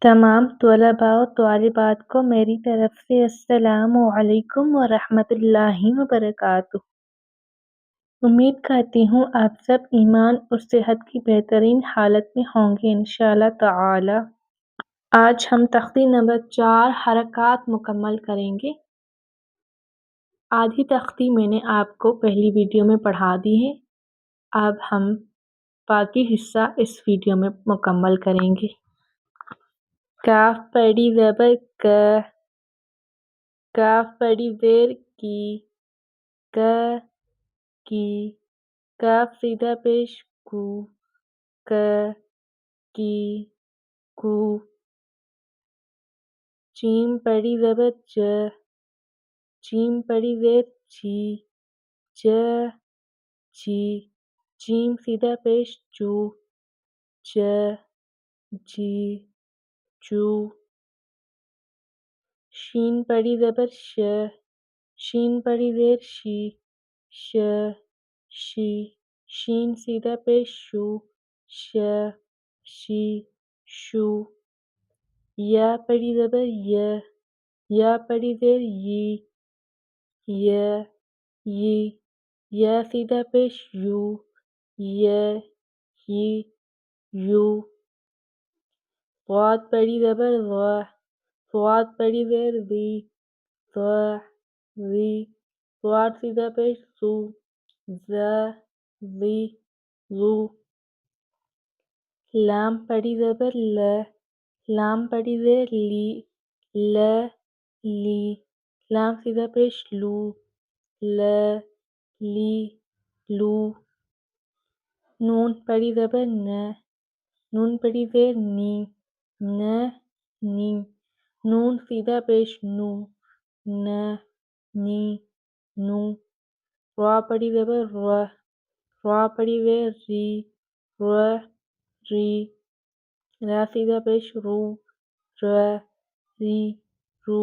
تمام طلباء و طالبات کو میری طرف سے السلام علیکم ورحمۃ اللہ وبرکاتہ۔ امید کرتی ہوں آپ سب ایمان اور صحت کی بہترین حالت میں ہوں گے انشاءاللہ تعالی۔ آج ہم تختی نمبر 4 حرکات مکمل کریں گے۔ آدھی تختی میں نے آپ کو پہلی ویڈیو میں پڑھا دی ہے، اب ہم باقی حصہ اس ویڈیو میں مکمل کریں گے۔ کاف بڑی زبر ک، کاف بڑی زیر کی، ک کی، کاف سیدھا پیش کو، ک کی، کو، جیم بڑی زبر ج، جیم بڑی زیر جی، ج جی، جیم سیدھا پیش جو، ج جی، جو، شین بڑی زبر ش، شین بڑی زیر شی، ش شی، شین سیدھا پیش شو، ش شی، شو، یا بڑی زبر ی، یا بڑی زیر یی، ی یی، یا سیدھا پیش یو، ی یی، یو، ضاد بڑی زبر ض، ضاد بڑی زیر ذی، ض ذی، ضاد سیدھا پیش ذو، ذ ذی، ذو، لام بڑی زبر ل، لام بڑی زیر لی، ل لی، لام سیدھا پیش لو، ل لی، لو، نون بڑی زبر ن، نون بڑی زیر نی، ن نی، نون سیدھا پیش نو، ن نی، نو، را بڑی زبر ر، را بڑی زیر ری، ر ری، را سیدھا پیش رو، ر ری، رو،